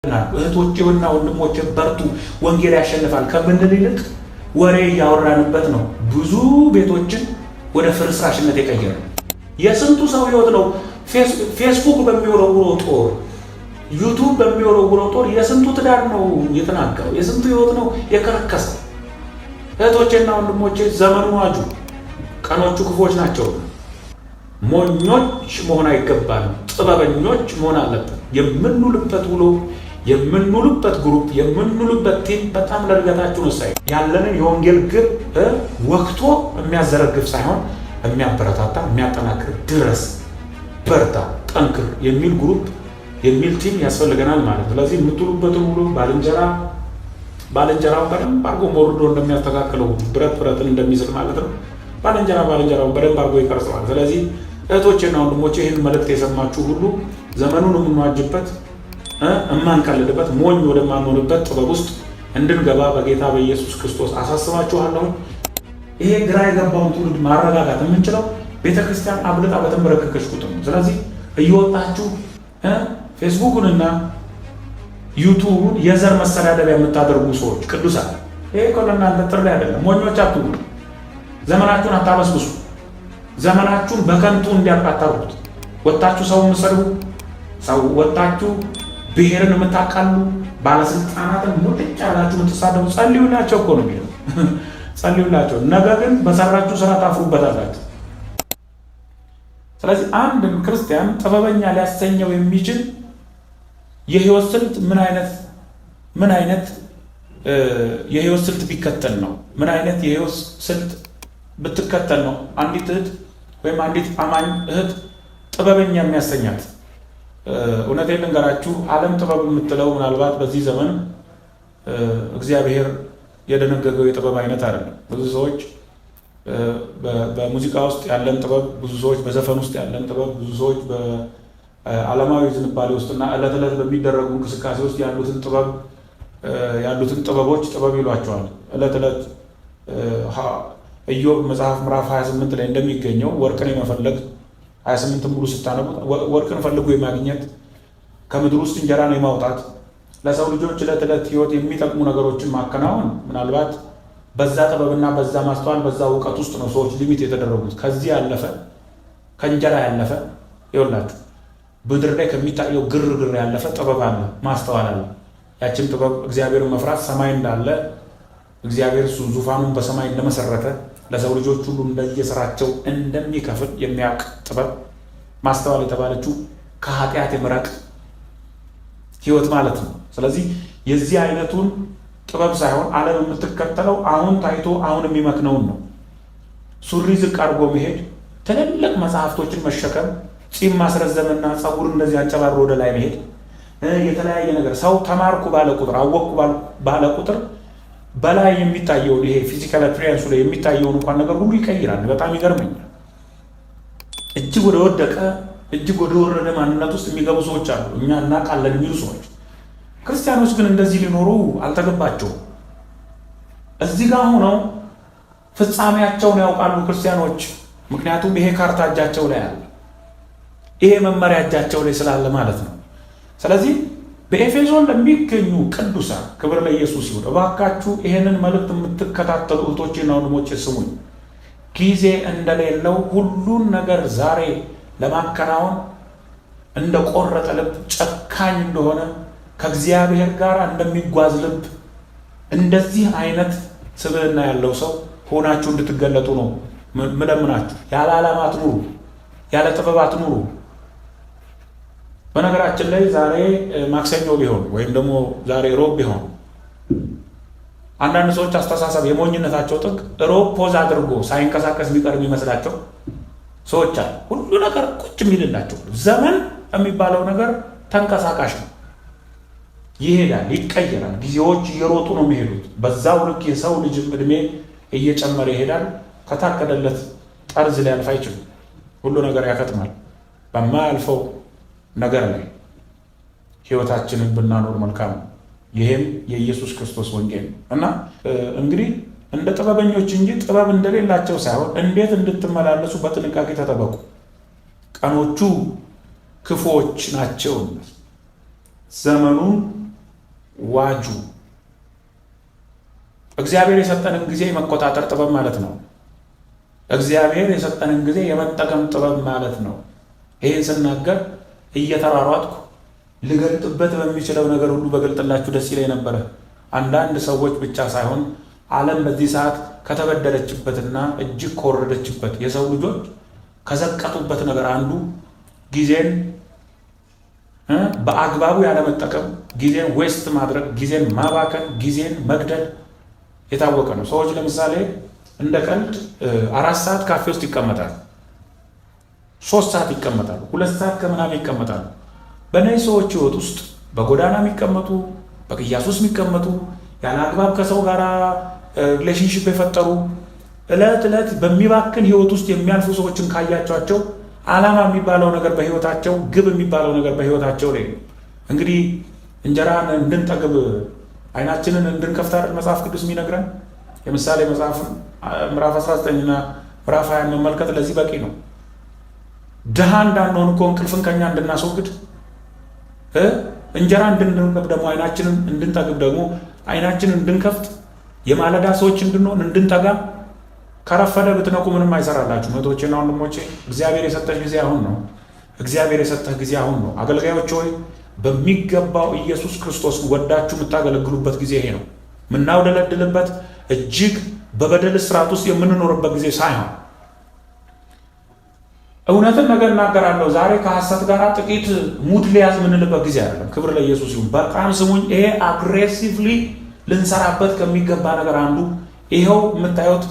እህቶቼና ወንድሞቼ በርቱ፣ ወንጌል ያሸንፋል ከምንል ይልቅ ወሬ እያወራንበት ነው ብዙ ቤቶችን ወደ ፍርስራሽነት የቀየረ። የስንቱ ሰው ህይወት ነው ፌስቡክ በሚወረውረው ጦር፣ ዩቲዩብ በሚወረውረው ጦር የስንቱ ትዳር ነው የተናገረው፣ የስንቱ ህይወት ነው የከረከሰው። እህቶቼና ወንድሞቼ ዘመኑ ዋጁ፣ ቀኖቹ ክፎች ናቸው። ሞኞች መሆን አይገባንም፣ ጥበበኞች መሆን አለብን። የምንውልበት ውሎ፣ የምንውልበት ግሩፕ፣ የምንውልበት ቲም በጣም ለእድገታችን ወሳኝ። ያለንን የወንጌል ግብ ወቅቶ የሚያዘረግፍ ሳይሆን የሚያበረታታ የሚያጠናክር፣ ድረስ፣ በርታ፣ ጠንክር የሚል ግሩፕ የሚል ቲም ያስፈልገናል ማለት። ስለዚህ የምትውሉበትን ውሎ ባልንጀራውን በደንብ አድርጎ ሞርዶ እንደሚያስተካክለው ብረት ብረትን እንደሚስል ማለት ነው። ባልንጀራውን በደንብ አድርጎ ይቀርጸዋል። ስለዚህ እህቶቼና ወንድሞቼ ይህን መልእክት የሰማችሁ ሁሉ ዘመኑን የምንዋጅበት እማንቀልድበት ሞኝ ወደማንሆንበት ጥበብ ውስጥ እንድንገባ በጌታ በኢየሱስ ክርስቶስ አሳስባችኋለሁ። ይሄ ግራ የገባውን ትውልድ ማረጋጋት የምንችለው ቤተክርስቲያን አብልጣ በተንበረከከች ቁጥር ነው። ስለዚህ እየወጣችሁ ፌስቡክንና ዩቱቡን የዘር መሰዳደቢያ የምታደርጉ ሰዎች ቅዱሳን፣ ይሄ እኮ ለእናንተ ጥሪ አይደለም። ሞኞች አትሁኑ። ዘመናችሁን አታበስብሱ። ዘመናችሁን በከንቱ እንዲያቃታሩት ወጣችሁ ሰው የምትሰድቡ፣ ሰው ወጣችሁ ብሔርን የምታቃሉ፣ ባለስልጣናትን ሙጥጭ ያላችሁ የምትሳደቡ ጸልዩላቸው እኮ ነው የሚለው። ጸልዩላቸው። ነገ ግን በሰራችሁ ስራ ታፍሩበታላችሁ። ስለዚህ አንድ ክርስቲያን ጥበበኛ ሊያሰኘው የሚችል የህይወት ስልት ምን አይነት የህይወት ስልት ቢከተል ነው? ምን አይነት የህይወት ስልት ብትከተል ነው አንዲት እህት ወይም አንዲት አማኝ እህት ጥበበኛ የሚያሰኛት? እውነቴን ልንገራችሁ፣ ዓለም ጥበብ የምትለው ምናልባት በዚህ ዘመን እግዚአብሔር የደነገገው የጥበብ አይነት አይደለም። ብዙ ሰዎች በሙዚቃ ውስጥ ያለን ጥበብ፣ ብዙ ሰዎች በዘፈን ውስጥ ያለን ጥበብ፣ ብዙ ሰዎች በዓለማዊ ዝንባሌ ውስጥና ዕለት ዕለት በሚደረጉ እንቅስቃሴ ውስጥ ያሉትን ጥበቦች ጥበብ ይሏቸዋል። ዕለት ዕለት ኢዮብ መጽሐፍ ምዕራፍ 28 ላይ እንደሚገኘው ወርቅን የመፈለግ 28 ሙሉ ስታነቡት ወርቅን ፈልጎ የማግኘት ከምድር ውስጥ እንጀራን የማውጣት ለሰው ልጆች ዕለት ዕለት ህይወት የሚጠቅሙ ነገሮችን ማከናወን ምናልባት በዛ ጥበብና በዛ ማስተዋል በዛ እውቀት ውስጥ ነው ሰዎች ሊሚት የተደረጉት። ከዚህ ያለፈ ከእንጀራ ያለፈ ይኸውላችሁ ምድር ላይ ከሚታየው ግርግር ያለፈ ጥበብ አለ፣ ማስተዋል አለ። ያችን ጥበብ እግዚአብሔርን መፍራት፣ ሰማይ እንዳለ እግዚአብሔር ዙፋኑን በሰማይ እንደመሰረተ ለሰው ልጆች ሁሉ እንደየስራቸው እንደሚከፍል የሚያውቅ ጥበብ፣ ማስተዋል የተባለችው ከኃጢአት የመራቅ ህይወት ማለት ነው። ስለዚህ የዚህ አይነቱን ጥበብ ሳይሆን ዓለም የምትከተለው አሁን ታይቶ አሁን የሚመክነውን ነው። ሱሪ ዝቅ አድርጎ መሄድ፣ ትልልቅ መጽሐፍቶችን መሸከም፣ ፂም ማስረዘምና ፀጉር እንደዚህ አንጨባሮ ወደ ላይ መሄድ፣ የተለያየ ነገር ሰው ተማርኩ ባለ ቁጥር አወቅኩ ባለ ቁጥር በላይ የሚታየውን ይሄ ፊዚካል አፒሪያንሱ ላይ የሚታየውን እንኳን ነገር ሁሉ ይቀይራል። በጣም ይገርመኛል። እጅግ ወደ ወደቀ እጅግ ወደ ወረደ ማንነት ውስጥ የሚገቡ ሰዎች አሉ። እኛ እናውቃለን የሚሉ ሰዎች። ክርስቲያኖች ግን እንደዚህ ሊኖሩ አልተገባቸውም። እዚህ ጋር ሆነው ፍጻሜያቸውን ያውቃሉ ክርስቲያኖች። ምክንያቱም ይሄ ካርታ እጃቸው ላይ አለ፣ ይሄ መመሪያ እጃቸው ላይ ስላለ ማለት ነው። ስለዚህ በኤፌሶን ለሚገኙ ቅዱሳን ክብር ለኢየሱስ ይሁን። እባካችሁ ይሄንን መልእክት የምትከታተሉ እህቶቼና ወንድሞቼ ስሙኝ። ጊዜ እንደሌለው ሁሉን ነገር ዛሬ ለማከናወን እንደቆረጠ ልብ፣ ጨካኝ እንደሆነ ከእግዚአብሔር ጋር እንደሚጓዝ ልብ፣ እንደዚህ አይነት ስብዕና ያለው ሰው ሆናችሁ እንድትገለጡ ነው ምለምናችሁ። ያለ ዓላማት ኑሩ፣ ያለ ጥበባት ኑሩ። በነገራችን ላይ ዛሬ ማክሰኞ ቢሆን ወይም ደግሞ ዛሬ ሮብ ቢሆን አንዳንድ ሰዎች አስተሳሰብ የሞኝነታቸው ጥግ ሮብ ፖዝ አድርጎ ሳይንቀሳቀስ ቢቀር የሚመስላቸው ሰዎች አሉ። ሁሉ ነገር ቁጭ የሚልላቸው። ዘመን የሚባለው ነገር ተንቀሳቃሽ ነው፣ ይሄዳል፣ ይቀየራል። ጊዜዎች እየሮጡ ነው የሚሄዱት። በዛው ልክ የሰው ልጅም እድሜ እየጨመረ ይሄዳል። ከታቀደለት ጠርዝ ሊያልፍ አይችልም። ሁሉ ነገር ያከትማል። በማያልፈው ነገር ላይ ህይወታችንን ብናኖር መልካም ነው። ይሄም የኢየሱስ ክርስቶስ ወንጌል ነው እና እንግዲህ እንደ ጥበበኞች እንጂ ጥበብ እንደሌላቸው ሳይሆን እንዴት እንድትመላለሱ በጥንቃቄ ተጠበቁ። ቀኖቹ ክፉዎች ናቸው። ዘመኑን ዋጁ። እግዚአብሔር የሰጠንን ጊዜ የመቆጣጠር ጥበብ ማለት ነው። እግዚአብሔር የሰጠንን ጊዜ የመጠቀም ጥበብ ማለት ነው። ይህን ስናገር እየተሯሯጥኩ ልገልጥበት በሚችለው ነገር ሁሉ በገልጥላችሁ ደስ ይለኝ ነበረ። አንዳንድ ሰዎች ብቻ ሳይሆን ዓለም በዚህ ሰዓት ከተበደለችበትና እጅግ ከወረደችበት የሰው ልጆች ከዘቀጡበት ነገር አንዱ ጊዜን በአግባቡ ያለመጠቀም፣ ጊዜን ዌስት ማድረግ፣ ጊዜን ማባከን፣ ጊዜን መግደል የታወቀ ነው። ሰዎች ለምሳሌ እንደ ቀልድ 4 ሰዓት ካፌ ውስጥ ይቀመጣሉ፣ 3 ሰዓት ይቀመጣሉ፣ 2 ሰዓት ከምናምን ይቀመጣሉ። በእነዚህ ሰዎች ህይወት ውስጥ በጎዳና የሚቀመጡ፣ በቅያስ ውስጥ የሚቀመጡ፣ ያለ አግባብ ከሰው ጋር ሪሌሽንሽፕ የፈጠሩ፣ ዕለት ዕለት በሚባክን ህይወት ውስጥ የሚያልፉ ሰዎችን ካያቸዋቸው ዓላማ የሚባለው ነገር በህይወታቸው፣ ግብ የሚባለው ነገር በህይወታቸው ላይ እንግዲህ እንጀራን እንድንጠግብ አይናችንን እንድንከፍት አይደል መጽሐፍ ቅዱስ የሚነግረን? የምሳሌ መጽሐፍ ምዕራፍ 19 እና ምዕራፍ 20 መመልከት ለዚህ በቂ ነው። ድሃ እንዳንሆን እኮ እንቅልፍን ከኛ እንድናስወግድ እንጀራ እንድንጠግብ ደግሞ አይናችንን እንድንጠግብ ደግሞ አይናችንን እንድንከፍት የማለዳ ሰዎች እንድንሆን እንድንተጋ ከረፈደ ብትነቁ ምንም አይሰራላችሁ። እህቶቼና ወንድሞቼ እግዚአብሔር የሰጠህ ጊዜ አሁን ነው። እግዚአብሔር የሰጠህ ጊዜ አሁን ነው። አገልጋዮች ሆይ በሚገባው ኢየሱስ ክርስቶስ ወዳችሁ የምታገለግሉበት ጊዜ ይሄ ነው። የምናውደለድልበት እጅግ በበደል ስርዓት ውስጥ የምንኖርበት ጊዜ ሳይሆን እውነትን ነገር እናገራለሁ ዛሬ ከሐሰት ጋር ጥቂት ሙድ ሊያዝ የምንልበት ጊዜ አይደለም። ክብር ለኢየሱስ ይሁን። በጣም ስሙኝ። ይሄ አግሬሲቭሊ ልንሰራበት ከሚገባ ነገር አንዱ ይሄው የምታዩት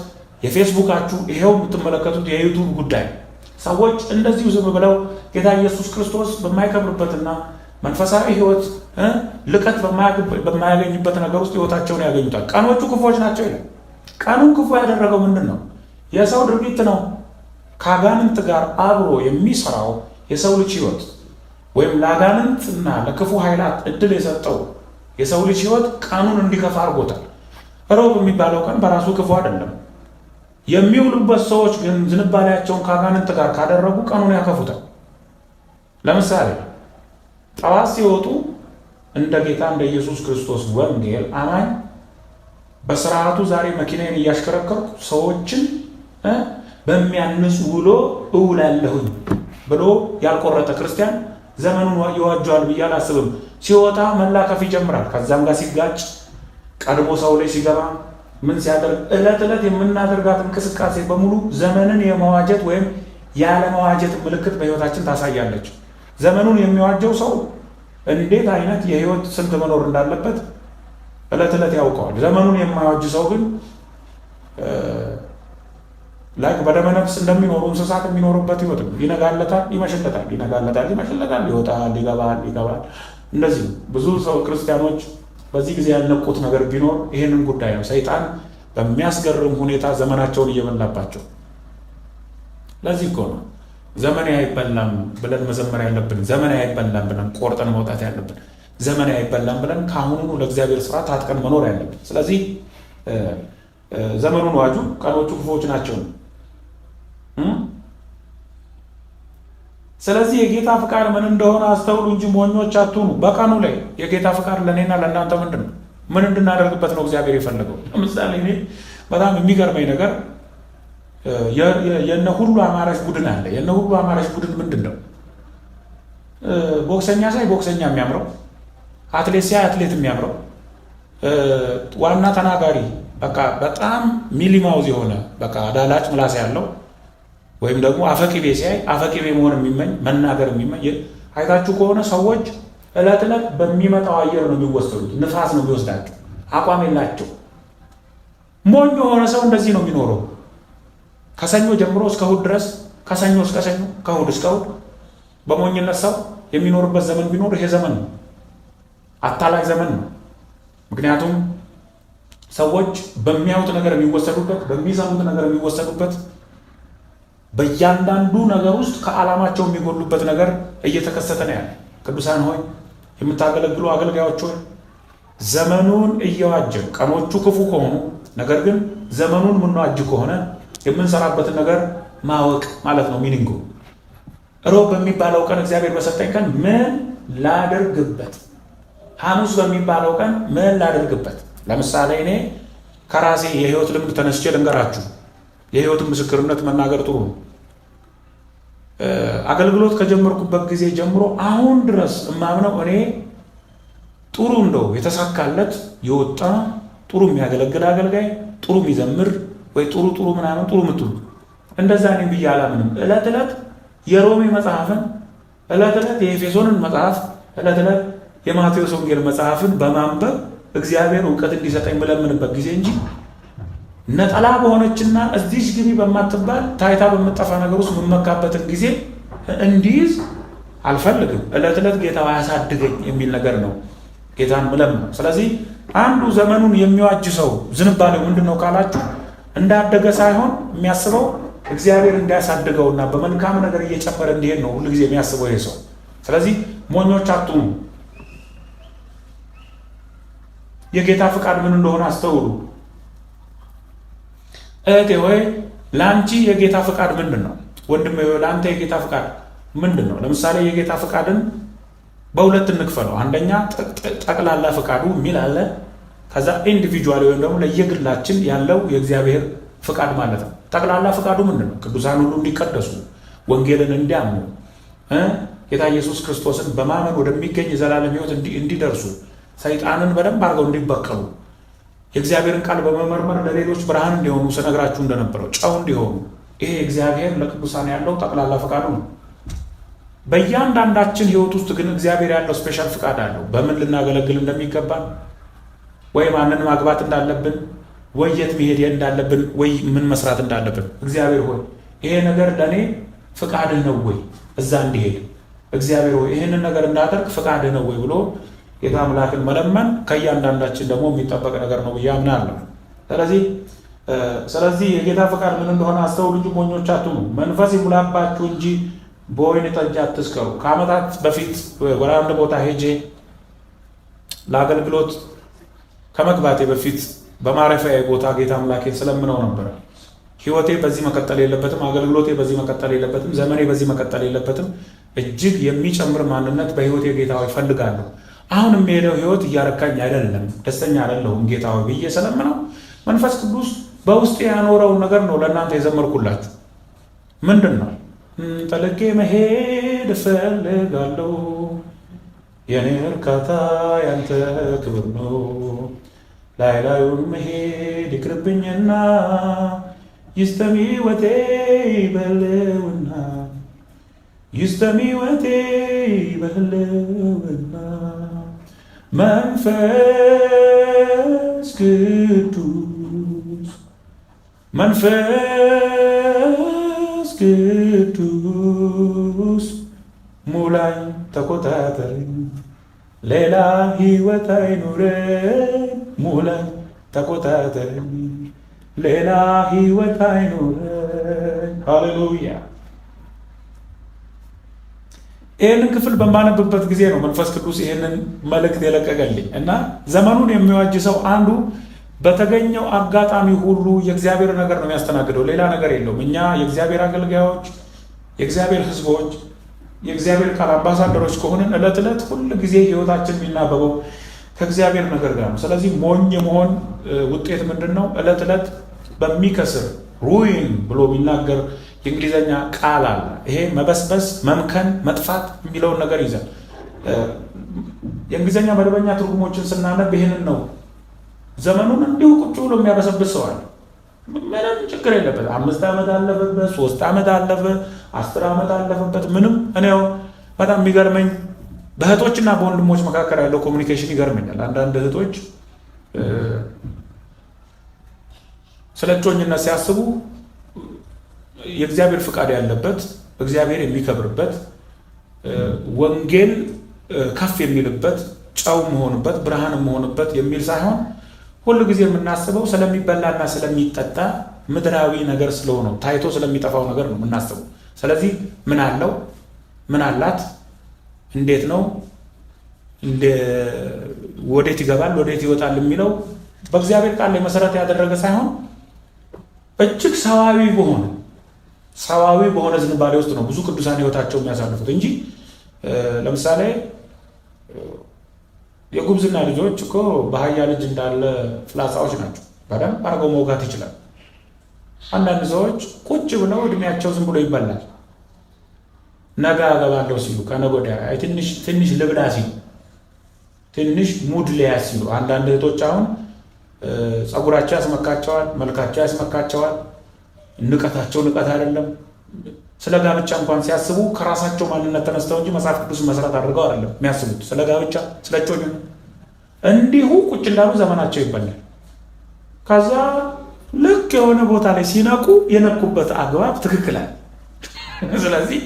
የፌስቡካችሁ፣ ይሄው የምትመለከቱት የዩቱብ ጉዳይ። ሰዎች እንደዚሁ ዝም ብለው ጌታ ኢየሱስ ክርስቶስ በማይከብርበትና መንፈሳዊ ህይወት ልቀት በማያገኝበት ነገር ውስጥ ህይወታቸውን ያገኙታል። ቀኖቹ ክፉዎች ናቸው ይላል። ቀኑን ክፉ ያደረገው ምንድን ነው? የሰው ድርጊት ነው። ከአጋንንት ጋር አብሮ የሚሰራው የሰው ልጅ ህይወት ወይም ለአጋንንትና ለክፉ ኃይላት እድል የሰጠው የሰው ልጅ ህይወት ቀኑን እንዲከፋ አድርጎታል። ሮብ የሚባለው ቀን በራሱ ክፉ አይደለም። የሚውሉበት ሰዎች ግን ዝንባሌያቸውን ከአጋንንት ጋር ካደረጉ ቀኑን ያከፉታል። ለምሳሌ ጠዋት ሲወጡ እንደ ጌታ እንደ ኢየሱስ ክርስቶስ ወንጌል አማኝ በስርዓቱ ዛሬ መኪናዬን እያሽከረከርኩ ሰዎችን በሚያንጽ ውሎ እውላለሁኝ ብሎ ያልቆረጠ ክርስቲያን ዘመኑን ይዋጀዋል ብዬ አላስብም። ሲወጣ መላከፍ ይጀምራል። ከዛም ጋር ሲጋጭ፣ ቀድሞ ሰው ላይ ሲገባ፣ ምን ሲያደርግ ዕለት ዕለት የምናደርጋት እንቅስቃሴ በሙሉ ዘመንን የመዋጀት ወይም ያለመዋጀት ምልክት በህይወታችን ታሳያለች። ዘመኑን የሚዋጀው ሰው እንዴት አይነት የህይወት ስልት መኖር እንዳለበት ዕለት ዕለት ያውቀዋል። ዘመኑን የማይዋጅ ሰው ግን ላይክ በደመነፍስ እንደሚኖሩ እንስሳት የሚኖሩበት ህይወት ነው። ይነጋለታል፣ ይመሽለታል፣ ይነጋለታል፣ ይመሽለታል፣ ይወጣል፣ ይገባል። እንደዚህ ብዙ ሰው ክርስቲያኖች በዚህ ጊዜ ያልነቁት ነገር ቢኖር ይህንን ጉዳይ ነው። ሰይጣን በሚያስገርም ሁኔታ ዘመናቸውን እየበላባቸው። ለዚህ እኮ ነው ዘመኔ አይበላም ብለን መዘመር ያለብን። ዘመኔ አይበላም ብለን ቆርጠን መውጣት ያለብን። ዘመኔ አይበላም ብለን ከአሁኑ ለእግዚአብሔር ስራ ታጥቀን መኖር ያለብን። ስለዚህ ዘመኑን ዋጁ፣ ቀኖቹ ክፉዎች ናቸው። ስለዚህ የጌታ ፍቃድ ምን እንደሆነ አስተውሉ እንጂ ሞኞች አትሁኑ። በቀኑ ላይ የጌታ ፍቃድ ለእኔና ለእናንተ ምንድን ነው? ምን እንድናደርግበት ነው እግዚአብሔር የፈለገው? ለምሳሌ እኔ በጣም የሚገርመኝ ነገር የነ ሁሉ አማራጭ ቡድን አለ። የነ ሁሉ አማራጭ ቡድን ምንድን ነው? ቦክሰኛ ሳይ ቦክሰኛ የሚያምረው፣ አትሌት ሳይ አትሌት የሚያምረው፣ ዋና ተናጋሪ በቃ በጣም ሚሊማውዝ የሆነ በቃ አዳላጭ ምላስ ያለው ወይም ደግሞ አፈቂቤ ሲያይ አፈቂቤ መሆን የሚመኝ መናገር የሚመኝ። አይታችሁ ከሆነ ሰዎች ዕለት ዕለት በሚመጣው አየር ነው የሚወሰዱት። ንፋስ ነው የሚወስዳቸው። አቋም የላቸው። ሞኝ የሆነ ሰው እንደዚህ ነው የሚኖረው። ከሰኞ ጀምሮ እስከ እሑድ ድረስ፣ ከሰኞ እስከ ሰኞ፣ ከእሑድ እስከ እሑድ በሞኝነት ሰው የሚኖርበት ዘመን ቢኖር ይሄ ዘመን ነው። አታላቅ ዘመን ነው። ምክንያቱም ሰዎች በሚያዩት ነገር የሚወሰዱበት፣ በሚሰሙት ነገር የሚወሰዱበት፣ በእያንዳንዱ ነገር ውስጥ ከዓላማቸው የሚጎሉበት ነገር እየተከሰተ ነው ያለ። ቅዱሳን ሆይ፣ የምታገለግሉ አገልጋዮች ሆይ ዘመኑን እየዋጀን ቀኖቹ ክፉ ከሆኑ ነገር ግን ዘመኑን የምንዋጅ ከሆነ የምንሰራበትን ነገር ማወቅ ማለት ነው። ሚኒንጉ ሮብ በሚባለው ቀን እግዚአብሔር በሰጠኝ ቀን ምን ላደርግበት? ሐሙስ በሚባለው ቀን ምን ላድርግበት? ለምሳሌ እኔ ከራሴ የህይወት ልምድ ተነስቼ ልንገራችሁ። የህይወትን ምስክርነት መናገር ጥሩ ነው። አገልግሎት ከጀመርኩበት ጊዜ ጀምሮ አሁን ድረስ እማምነው እኔ ጥሩ እንደው የተሳካለት የወጣ ጥሩ የሚያገለግል አገልጋይ፣ ጥሩ የሚዘምር ወይ ጥሩ ምናምን ጥሩ ምትሉ እንደዛ እኔ ብዬ አላምንም። ዕለት ዕለት የሮሜ መጽሐፍን፣ ዕለት ዕለት የኤፌሶንን መጽሐፍ፣ ዕለት ዕለት የማቴዎስ ወንጌል መጽሐፍን በማንበብ እግዚአብሔር እውቀት እንዲሰጠኝ የምለምንበት ጊዜ እንጂ ነጠላ በሆነችና እዚሽ ግቢ በማትባል ታይታ በምጠፋ ነገር ውስጥ የምመካበትን ጊዜ እንዲይዝ አልፈልግም። ዕለት ዕለት ጌታ ያሳድገኝ የሚል ነገር ነው ጌታን ምለምነው። ስለዚህ አንዱ ዘመኑን የሚዋጅ ሰው ዝንባሌው ምንድን ነው ካላችሁ፣ እንዳደገ ሳይሆን የሚያስበው እግዚአብሔር እንዲያሳድገውና በመልካም ነገር እየጨመረ እንዲሄድ ነው ሁሉ ጊዜ የሚያስበው ይሄ ሰው። ስለዚህ ሞኞች አትሁኑ። የጌታ ፍቃድ ምን እንደሆነ አስተውሉ። እህቴ ሆይ ለአንቺ የጌታ ፍቃድ ምንድን ነው? ወንድሜ ሆይ ለአንተ የጌታ ፍቃድ ምንድን ነው? ለምሳሌ የጌታ ፍቃድን በሁለት እንክፈለው። አንደኛ ጠቅላላ ፍቃዱ የሚል አለ። ከዛ ኢንዲቪጁዋል ወይም ደግሞ ለየግላችን ያለው የእግዚአብሔር ፍቃድ ማለት ነው። ጠቅላላ ፍቃዱ ምንድን ነው? ቅዱሳን ሁሉ እንዲቀደሱ፣ ወንጌልን እንዲያምኑ፣ ጌታ ኢየሱስ ክርስቶስን በማመን ወደሚገኝ የዘላለም ሕይወት እንዲደርሱ፣ ሰይጣንን በደንብ አድርገው እንዲበቀሉ፣ የእግዚአብሔርን ቃል በመመርመር ለሌሎች ብርሃን እንዲሆኑ ስነግራችሁ እንደነበረው ጨው እንዲሆኑ። ይሄ እግዚአብሔር ለቅዱሳን ያለው ጠቅላላ ፍቃዱ ነው። በእያንዳንዳችን ሕይወት ውስጥ ግን እግዚአብሔር ያለው ስፔሻል ፍቃድ አለው። በምን ልናገለግል እንደሚገባን፣ ወይ ማንን ማግባት እንዳለብን፣ ወይ የት መሄድ እንዳለብን፣ ወይ ምን መስራት እንዳለብን። እግዚአብሔር ሆይ ይሄ ነገር ለእኔ ፍቃድህ ነው ወይ እዛ እንዲሄድ፣ እግዚአብሔር ሆይ ይህንን ነገር እንዳደርግ ፍቃድህ ነው ወይ ብሎ ጌታ አምላክን መለመን ከእያንዳንዳችን ደግሞ የሚጠበቅ ነገር ነው ብዬ አምናለሁ። ስለዚህ የጌታ ፍቃድ ምን እንደሆነ አስተውሉ እንጂ ሞኞች አትሁኑ። መንፈስ ይሙላባችሁ እንጂ በወይን ጠጅ አትስከሩ። ከዓመታት በፊት ወደ አንድ ቦታ ሄጄ ለአገልግሎት ከመግባቴ በፊት በማረፊያ ቦታ ጌታ አምላኬን ስለምነው ነበረ። ሕይወቴ በዚህ መቀጠል የለበትም፣ አገልግሎቴ በዚህ መቀጠል የለበትም፣ ዘመኔ በዚህ መቀጠል የለበትም። እጅግ የሚጨምር ማንነት በሕይወቴ ጌታ ሆይ እፈልጋለሁ። አሁን የሚሄደው ሕይወት እያረካኝ አይደለም፣ ደስተኛ አይደለሁም ጌታ ሆይ ብዬ ስለምነው መንፈስ ቅዱስ በውስጥ ያኖረውን ነገር ነው ለእናንተ የዘመርኩላችሁ። ምንድን ነው? ጠልቄ መሄድ እፈልጋለሁ፣ የኔ እርካታ ያንተ ክብር ነው። ላይ ላዩን መሄድ ይቅርብኝና ይስተሚ ወቴ በህልውና፣ ይስተሚ ወቴ በህልውና። መንፈስ ቅዱስ መንፈስ ቅዱስ ሙላኝ ተቆጣጠረኝ፣ ሌላ ሕይወት አይኑረኝ። ሙላኝ ተቆጣጠረኝ፣ ሌላ ሕይወት አይኑረኝ። ሃሌሉያ። ይህንን ክፍል በማነብበት ጊዜ ነው መንፈስ ቅዱስ ይህንን መልእክት የለቀቀልኝ እና ዘመኑን የሚዋጅ ሰው አንዱ በተገኘው አጋጣሚ ሁሉ የእግዚአብሔር ነገር ነው የሚያስተናግደው፣ ሌላ ነገር የለውም። እኛ የእግዚአብሔር አገልጋዮች፣ የእግዚአብሔር ሕዝቦች፣ የእግዚአብሔር ቃል አምባሳደሮች ከሆንን ዕለት ዕለት ሁል ጊዜ ሕይወታችን የሚናበበው ከእግዚአብሔር ነገር ጋር ነው። ስለዚህ ሞኝ የመሆን ውጤት ምንድን ነው? ዕለት ዕለት በሚከስር ሩይን ብሎ የሚናገር የእንግሊዝኛ ቃል አለ። ይሄ መበስበስ፣ መምከን፣ መጥፋት የሚለውን ነገር ይዘን የእንግሊዝኛ መደበኛ ትርጉሞችን ስናነብ ይህንን ነው። ዘመኑን እንዲሁ ቁጭ ብሎ የሚያበሰብስ ሰዋል። ምንም ችግር የለበት። 5 ዓመት አለፈበት፣ 3 ዓመት አለፈ፣ 10 ዓመት አለፈበት። ምንም እኔው በጣም የሚገርመኝ በእህቶችና በወንድሞች መካከል ያለው ኮሚኒኬሽን ይገርመኛል። አንዳንድ እህቶች ስለ እጮኝነት ሲያስቡ የእግዚአብሔር ፍቃድ ያለበት፣ እግዚአብሔር የሚከብርበት፣ ወንጌል ከፍ የሚልበት፣ ጨው መሆንበት፣ ብርሃን መሆንበት የሚል ሳይሆን ሁሉ ጊዜ የምናስበው ስለሚበላና ስለሚጠጣ ምድራዊ ነገር ስለሆነው ታይቶ ስለሚጠፋው ነገር ነው የምናስበው። ስለዚህ ምን አለው፣ ምን አላት፣ እንዴት ነው፣ ወዴት ይገባል፣ ወዴት ይወጣል የሚለው በእግዚአብሔር ቃል ላይ መሰረት ያደረገ ሳይሆን እጅግ ሰዋዊ በሆነ ዝንባሌ ውስጥ ነው ብዙ ቅዱሳን ሕይወታቸው የሚያሳልፉት እንጂ ለምሳሌ የጉብዝና ልጆች እኮ በአህያ ልጅ እንዳለ ፍላጻዎች ናቸው። በደንብ አድርገው መውጋት ይችላል። አንዳንድ ሰዎች ቁጭ ብለው እድሜያቸው ዝም ብሎ ይበላል። ነገ አገባለሁ ሲሉ ከነገ ወዲያ ትንሽ ልብላ ሲሉ ትንሽ ሙድ ሊያዝ ሲሉ አንዳንድ እህቶች አሁን ጸጉራቸው ያስመካቸዋል፣ መልካቸው ያስመካቸዋል። ንቀታቸው ንቀት አይደለም። ስለ ጋብቻ እንኳን ሲያስቡ ከራሳቸው ማንነት ተነስተው እንጂ መጽሐፍ ቅዱስ መሰረት አድርገው አይደለም የሚያስቡት። ስለ ጋብቻ ስለ ጮኝ እንዲሁ ቁጭ እንዳሉ ዘመናቸው ይበላል። ከዛ ልክ የሆነ ቦታ ላይ ሲነቁ የነቁበት አግባብ ትክክላል። ስለዚህ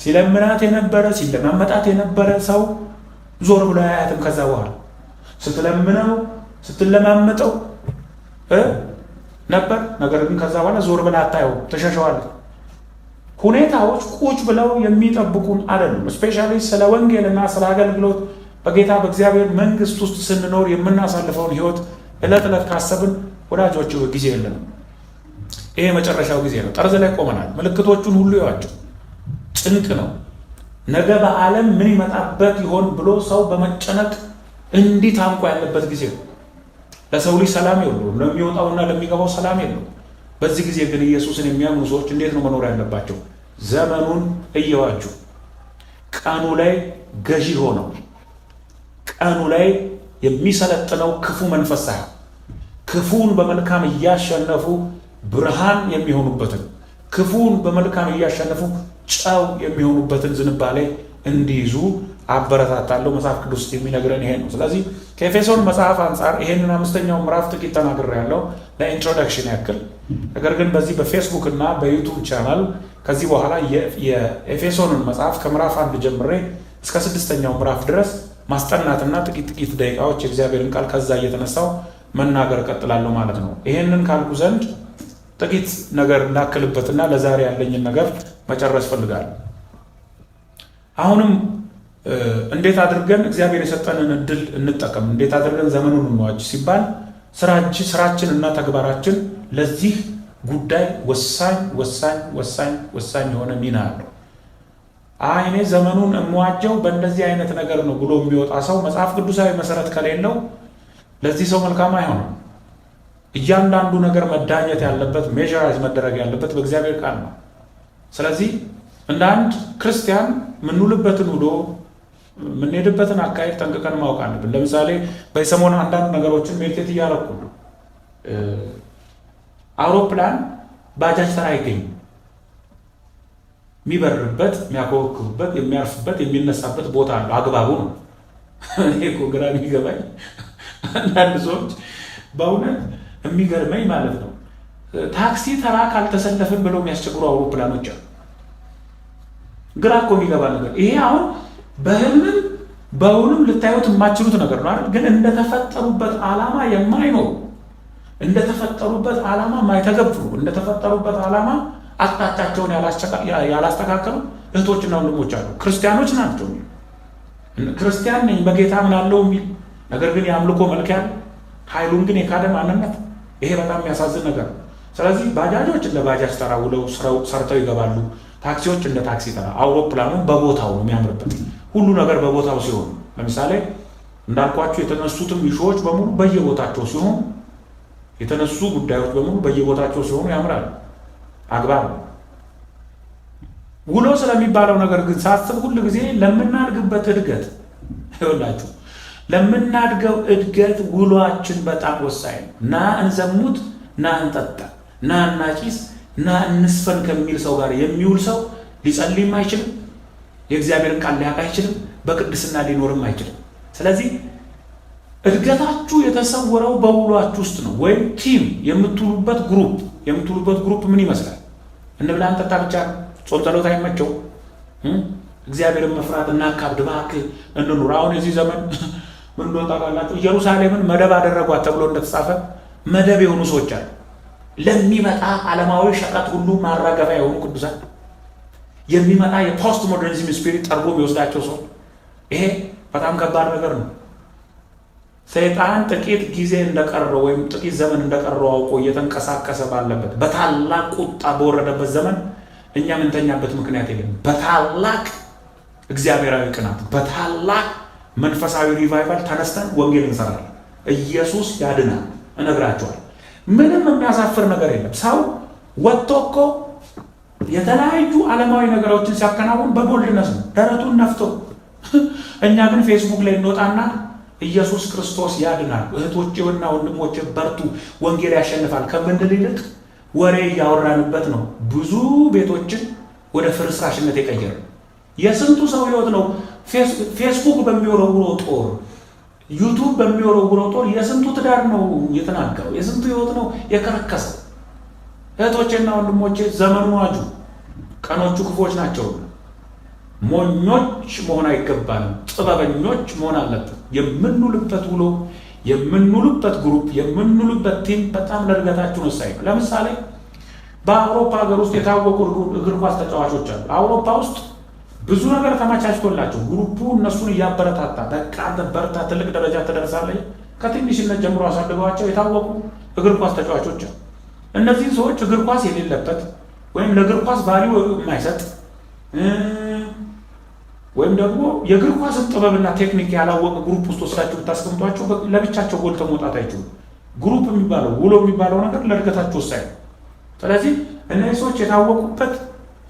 ሲለምናት የነበረ ሲለማመጣት የነበረ ሰው ዞር ብሎ አያትም። ከዛ በኋላ ስትለምነው ስትለማመጠው ነበር። ነገር ግን ከዛ በኋላ ዞር ብላ አታየው፣ ተሸሸዋል። ሁኔታዎች ቁጭ ብለው የሚጠብቁን አይደሉም። እስፔሻሊ ስለ ወንጌልና ስለ አገልግሎት በጌታ በእግዚአብሔር መንግስት ውስጥ ስንኖር የምናሳልፈውን ህይወት ዕለት ዕለት ካሰብን ወዳጆቹ ጊዜ የለንም። ይሄ የመጨረሻው ጊዜ ነው። ጠርዝ ላይ ቆመናል። ምልክቶቹን ሁሉ ይዋቸው። ጭንቅ ነው። ነገ በዓለም ምን ይመጣበት ይሆን ብሎ ሰው በመጨነቅ እንዲህ ታንቆ ያለበት ጊዜ ነው። ለሰው ልጅ ሰላም የለውም። ለሚወጣውና ለሚገባው ሰላም የለውም። በዚህ ጊዜ ግን ኢየሱስን የሚያምኑ ሰዎች እንዴት ነው መኖር ያለባቸው? ዘመኑን እየዋጁ ቀኑ ላይ ገዢ ሆነው ቀኑ ላይ የሚሰለጥነው ክፉ መንፈስ ሳይሆን ክፉን በመልካም እያሸነፉ ብርሃን የሚሆኑበትን ክፉን በመልካም እያሸነፉ ጨው የሚሆኑበትን ዝንባሌ እንዲይዙ አበረታታለሁ። መጽሐፍ ቅዱስ የሚነግረን ይሄ ነው። ስለዚህ ከኤፌሶን መጽሐፍ አንጻር ይሄንን 5ኛው ምዕራፍ ጥቂት ተናግሬያለሁ ለኢንትሮዳክሽን ያክል። ነገር ግን በዚህ በፌስቡክ እና በዩቱብ ቻናል ከዚህ በኋላ የኤፌሶንን መጽሐፍ ከምዕራፍ 1 ጀምሬ እስከ 6ኛው ምዕራፍ ድረስ ማስጠናትና ጥቂት ደቂቃዎች የእግዚአብሔርን ቃል ከዛ እየተነሳው መናገር ቀጥላለሁ ማለት ነው። ይሄንን ካልኩ ዘንድ ጥቂት ነገር ላክልበትና ለዛሬ ያለኝን ነገር መጨረስ ፈልጋለሁ። አሁንም እንዴት አድርገን እግዚአብሔር የሰጠንን እድል እንጠቀም፣ እንዴት አድርገን ዘመኑን እንዋጅ ሲባል ስራችን እና ተግባራችን ለዚህ ጉዳይ ወሳኝ የሆነ ሚና አለው። እኔ ዘመኑን እንዋጀው በእንደዚህ አይነት ነገር ነው ብሎ የሚወጣ ሰው መጽሐፍ ቅዱሳዊ መሰረት ከሌለው ለዚህ ሰው መልካም አይሆንም። እያንዳንዱ ነገር መዳኘት ያለበት ሜዥራይዝ መደረግ ያለበት በእግዚአብሔር ቃል ነው። ስለዚህ እንደ አንድ ክርስቲያን የምንውልበትን ውሎ የምንሄድበትን አካሄድ ጠንቅቀን ማወቅ አለብን። ለምሳሌ በሰሞኑ አንዳንድ ነገሮችን ሜዲቴት እያደረኩ ነው። አውሮፕላን ባጃጅ ተራ አይገኝም። የሚበርበት፣ የሚያኮበክብበት፣ የሚያርፍበት፣ የሚነሳበት ቦታ አለው። አግባቡ ነው። እኔ እኮ ግራ የሚገባኝ አንዳንድ ሰዎች በእውነት የሚገርመኝ ማለት ነው ታክሲ ተራ ካልተሰለፍን ብለው የሚያስቸግሩ አውሮፕላኖች አሉ። ግራ እኮ የሚገባ ነገር ይሄ አሁን በህልምም በእውንም ልታዩት የማችሉት ነገር ነው አይደል? ግን እንደተፈጠሩበት ዓላማ የማይኖሩ እንደተፈጠሩበት ዓላማ የማይተገብሩ እንደተፈጠሩበት ዓላማ አቅጣጫቸውን ያላስተካከሉ እህቶችና ወንድሞች አሉ። ክርስቲያኖች ናቸው። ክርስቲያን ነኝ በጌታ ምናለው የሚል ነገር ግን የአምልኮ መልክ ያለ ኃይሉን ግን የካደ ማንነት፣ ይሄ በጣም የሚያሳዝን ነገር ነው። ስለዚህ ባጃጆች እንደ ባጃጅ ተራ ውለው ሰርተው ይገባሉ። ታክሲዎች እንደ ታክሲ ተራ። አውሮፕላኑ በቦታው ነው የሚያምርበት። ሁሉ ነገር በቦታው ሲሆን፣ ለምሳሌ እንዳልኳቸው የተነሱትም ኢሹዎች በሙሉ በየቦታቸው ሲሆኑ፣ የተነሱ ጉዳዮች በሙሉ በየቦታቸው ሲሆኑ ያምራል። አግባብ ነው። ውሎ ስለሚባለው ነገር ግን ሳስብ ሁሉ ጊዜ ለምናድግበት እድገት ይኸውላችሁ ለምናድገው እድገት ውሏችን በጣም ወሳኝ ነው። ና እንዘሙት፣ ና እንጠጣ፣ ና እናጭስ፣ ና እንስፈን ከሚል ሰው ጋር የሚውል ሰው ሊጸልይም አይችልም፣ የእግዚአብሔርን ቃል ሊያውቅ አይችልም፣ በቅድስና ሊኖርም አይችልም። ስለዚህ እድገታችሁ የተሰወረው በውሏችሁ ውስጥ ነው። ወይም ቲም የምትውሉበት ግሩፕ ምን ይመስላል? እንብላ እንጠጣ ብቻ ነው? ጾም ጸሎት አይመቸው? እግዚአብሔርን መፍራት እና ካብድ እባክህ እንኑር። አሁን የዚህ ዘመን ምን እንደሆነ ታውቃላችሁ? ኢየሩሳሌምን መደብ አደረጓት ተብሎ እንደተጻፈ መደብ የሆኑ ሰዎች አሉ። ለሚመጣ ዓለማዊ ሸቀጥ ሁሉ ማራገፊያ የሆኑ ቅዱሳን፣ የሚመጣ የፖስት ሞደርኒዝም ስፒሪት ጠርጎ የሚወስዳቸው ሰው። ይሄ በጣም ከባድ ነገር ነው። ሰይጣን ጥቂት ጊዜ እንደቀረው ወይም ጥቂት ዘመን እንደቀረው አውቆ እየተንቀሳቀሰ ባለበት በታላቅ ቁጣ በወረደበት ዘመን እኛ ምንተኛበት ምክንያት የለም። በታላቅ እግዚአብሔራዊ ቅናት፣ በታላቅ መንፈሳዊ ሪቫይቫል ተነስተን ወንጌል እንሰራለን። ኢየሱስ ያድናል። እነግራቸዋለሁ። ምንም የሚያሳፍር ነገር የለም። ሰው ወጥቶ እኮ የተለያዩ ዓለማዊ ነገሮችን ሲያከናውን በቦልድነስ ነው፣ ደረቱን ነፍቶ። እኛ ግን ፌስቡክ ላይ እንወጣና ኢየሱስ ክርስቶስ ያድናል፣ እህቶቼና ወንድሞቼ በርቱ፣ ወንጌል ያሸንፋል ከምንል ይልቅ ወሬ እያወራንበት ነው ብዙ ቤቶችን ወደ ፍርስራሽነት የቀየረ። የስንቱ ሰው ህይወት ነው ፌስቡክ በሚወረውረው ጦር፣ ዩቱብ በሚወረውረው ጦር የስንቱ ትዳር ነው የተናጋው፣ የስንቱ ህይወት ነው የከረከሰው። እህቶቼና ወንድሞቼ ዘመኑ ዋጁ፣ ቀኖቹ ክፉዎች ናቸው። ሞኞች መሆን አይገባንም፣ ጥበበኞች መሆን አለብን። የምንውልበት ውሎ፣ የምንውልበት ግሩፕ፣ የምንውልበት ቲም በጣም ለእድገታችን ወሳኝ ነው። ለምሳሌ በአውሮፓ ሀገር ውስጥ የታወቁ እግር ኳስ ተጫዋቾች አሉ። አውሮፓ ውስጥ ብዙ ነገር ተመቻችቶላቸው ግሩፑ እነሱን እያበረታታ በቃ አንተ በርታ፣ ትልቅ ደረጃ ትደርሳለህ፣ ከትንሽነት ጀምሮ አሳድገዋቸው የታወቁ እግር ኳስ ተጫዋቾች አሉ። እነዚህ ሰዎች እግር ኳስ የሌለበት ወይም ለእግር ኳስ ቫልዩ የማይሰጥ ወይም ደግሞ የእግር ኳስን ጥበብና ቴክኒክ ያላወቀ ግሩፕ ውስጥ ወስዳችሁ ብታስቀምጧቸው ለብቻቸው ጎልተው መውጣት አይችሉም። ግሩፕ የሚባለው ውሎ የሚባለው ነገር ለእድገታቸው ወሳኝ ነው። ስለዚህ እነዚህ ሰዎች የታወቁበት፣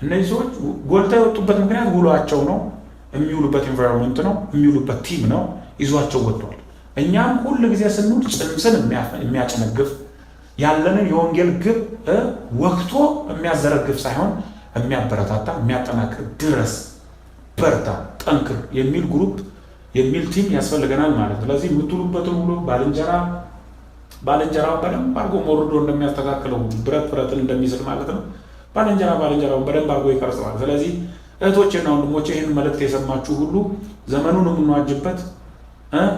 እነዚህ ሰዎች ጎልተው የወጡበት ምክንያት ውሏቸው ነው፣ የሚውሉበት ኢንቫይሮንመንት ነው፣ የሚውሉበት ቲም ነው፣ ይዟቸው ወጥቷል። እኛም ሁል ጊዜ ስንውል ጽንስን የሚያጨነግፍ ያለንን የወንጌል ግብ ወቅቶ የሚያዘረግፍ ሳይሆን የሚያበረታታ፣ የሚያጠናክር፣ ድረስ፣ በርታ፣ ጠንክር የሚል ግሩፕ የሚል ቲም ያስፈልገናል ማለት ነው። ስለዚህ የምትውሉበትን ውሎ ባልንጀራውን በደንብ አድርጎ ሞርዶ እንደሚያስተካክለው ብረት ብረትን እንደሚስል ማለት ነው። ባልንጀራውን በደንብ አድርጎ ይቀርጸዋል። ስለዚህ እህቶቼና ወንድሞቼ ይህን መልእክት የሰማችሁ ሁሉ ዘመኑን የምንዋጅበት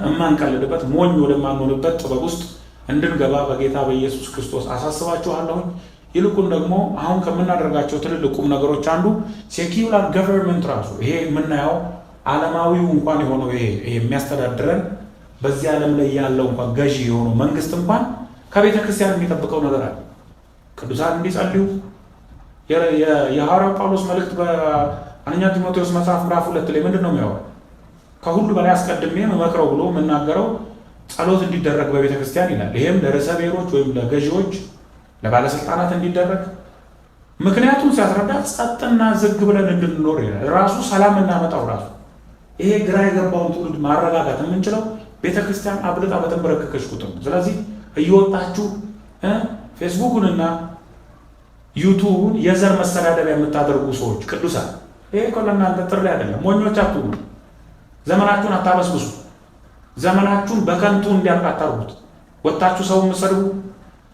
እማንቀልድበት ሞኝ ወደማንሆንበት ጥበብ ውስጥ እንድንገባ በጌታ በኢየሱስ ክርስቶስ አሳስባችኋለሁኝ። ይልቁን ደግሞ አሁን ከምናደርጋቸው ትልልቅ ቁም ነገሮች አንዱ ሴኪዩላር ገቨርንመንት ራሱ ይሄ የምናየው ዓለማዊው እንኳን የሆነው ይሄ የሚያስተዳድረን በዚህ ዓለም ላይ ያለው እንኳን ገዢ የሆነው መንግስት እንኳን ከቤተ ክርስቲያን የሚጠብቀው ነገር አለ። ቅዱሳን እንዲጸልዩ የሐዋርያው ጳውሎስ መልእክት በአንደኛ ጢሞቴዎስ መጽሐፍ ምዕራፍ 2 ላይ ምንድን ነው የሚያወራው? ከሁሉ በላይ አስቀድሜ መመክረው ብሎ የምናገረው ጸሎት እንዲደረግ በቤተ ክርስቲያን ይላል። ይሄም ለርዕሰ ብሔሮች ወይም ለገዢዎች፣ ለባለስልጣናት እንዲደረግ። ምክንያቱም ሲያስረዳ ጸጥና ዝግ ብለን እንድንኖር ይላል። ራሱ ሰላም እናመጣው ራሱ ይሄ ግራ የገባውን ትውልድ ማረጋጋት የምንችለው ቤተ ክርስቲያን አብልጣ በተንበረከከች ቁጥር ነው። ስለዚህ እየወጣችሁ ፌስቡኩንና ዩቱቡን የዘር መሰዳደቢያ የምታደርጉ ሰዎች ቅዱሳን፣ ይሄ እኮ ለእናንተ ጥሪ አይደለም። ሞኞች አትሁኑ። ዘመናችሁን አታበስብሱ። ዘመናችሁን በከንቱ እንዲያልቅ አታርጉት። ወጣችሁ ሰው የምትሰድቡ፣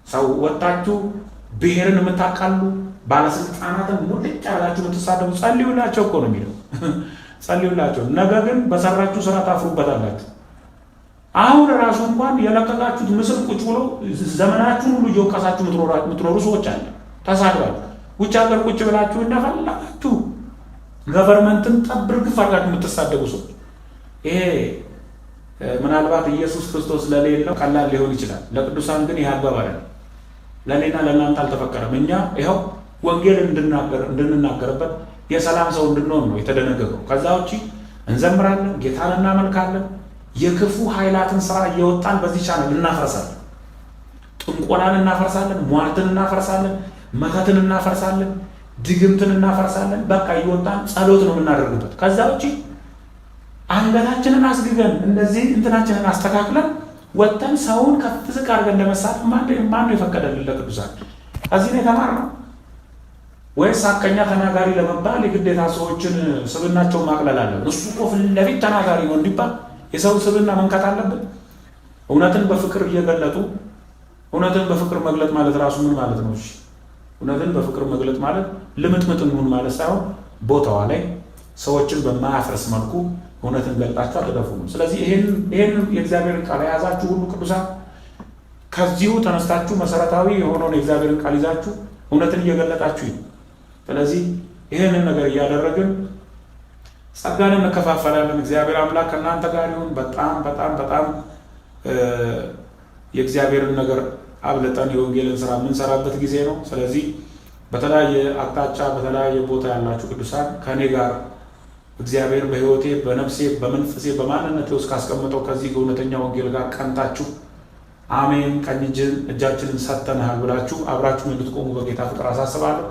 ሰው ወጣችሁ ብሔርን የምታቃሉ፣ ባለስልጣናትን ሙልጭ ያላችሁ የምትሳደቡ ጸልዩላቸው እኮ ነው የሚለው። ጸልዩላቸው። ነገ ግን በሰራችሁ ስራ ታፍሩበታላችሁ። አሁን ራሱ እንኳን የለቀቃችሁት ምስል ቁጭ ብሎ ዘመናችሁን ሁሉ እየወቀሳችሁ የምትኖሩ ሰዎች አለ። ተሳድባችሁ ውጭ ሀገር ቁጭ ብላችሁ እንደፈለጋችሁ ገቨርንመንትን ጠብርግፍ አድርጋችሁ የምትሳደቡ ሰዎች፣ ይሄ ምናልባት ኢየሱስ ክርስቶስ ለሌለው ቀላል ሊሆን ይችላል። ለቅዱሳን ግን ይህ አግባብ አይደለም። ለእኔና ለእናንተ አልተፈቀደም። እኛ ይኸው ወንጌል እንድንናገርበት የሰላም ሰው እንድንሆን ነው የተደነገገው። ከዛ ውጭ እንዘምራለን፣ ጌታን እናመልካለን፣ የክፉ ኃይላትን ስራ እየወጣን በዚህ ቻናል እናፈርሳለን። ጥንቆላን እናፈርሳለን፣ ሟርትን እናፈርሳለን፣ መተትን እናፈርሳለን፣ ድግምትን እናፈርሳለን። በቃ እየወጣን ጸሎት ነው የምናደርግበት። ከዛ ውጭ አንገታችንን አስግገን እንደዚህ እንትናችንን አስተካክለን ወጥተን ሰውን ከፍ ዝቅ አድርገን ለመሳት ማን ነው የፈቀደልን? ለቅዱሳን ከዚህ ነው የተማርነው ወይስ ሐቀኛ ተናጋሪ ለመባል የግዴታ ሰዎችን ስብናቸውን ማቅለል አለብን? እሱ እኮ ፊት ለፊት ተናጋሪ ነው እንዲባል የሰው ስብና መንካት አለብን? እውነትን በፍቅር እየገለጡ እውነትን በፍቅር መግለጥ ማለት ራሱ ምን ማለት ነው? እሺ እውነትን በፍቅር መግለጥ ማለት ልምጥምጥ እንሁን ማለት ሳይሆን ቦታዋ ላይ ሰዎችን በማያፈርስ መልኩ እውነትን ገልጣችሁ አትደፉ ነው። ስለዚህ ይሄን የእግዚአብሔርን ቃል የያዛችሁ ሁሉ ቅዱሳን ከዚሁ ተነስታችሁ መሰረታዊ የሆነውን የእግዚአብሔርን ቃል ይዛችሁ እውነትን እየገለጣችሁ ይሁን። ስለዚህ ይህንን ነገር እያደረግን ጸጋን እንከፋፈላለን። እግዚአብሔር አምላክ ከእናንተ ጋር ይሁን። በጣም በጣም በጣም የእግዚአብሔርን ነገር አብልጠን የወንጌልን ስራ የምንሰራበት ጊዜ ነው። ስለዚህ በተለያየ አቅጣጫ በተለያየ ቦታ ያላችሁ ቅዱሳን ከእኔ ጋር እግዚአብሔር በሕይወቴ በነፍሴ በመንፈሴ በማንነቴ ውስጥ ካስቀመጠው ከዚህ እውነተኛ ወንጌል ጋር ቀንታችሁ አሜን ቀኝ እጃችንን ሰጥተንሃል ብላችሁ አብራችሁ እንድትቆሙ በጌታ ፍቅር አሳስባለሁ።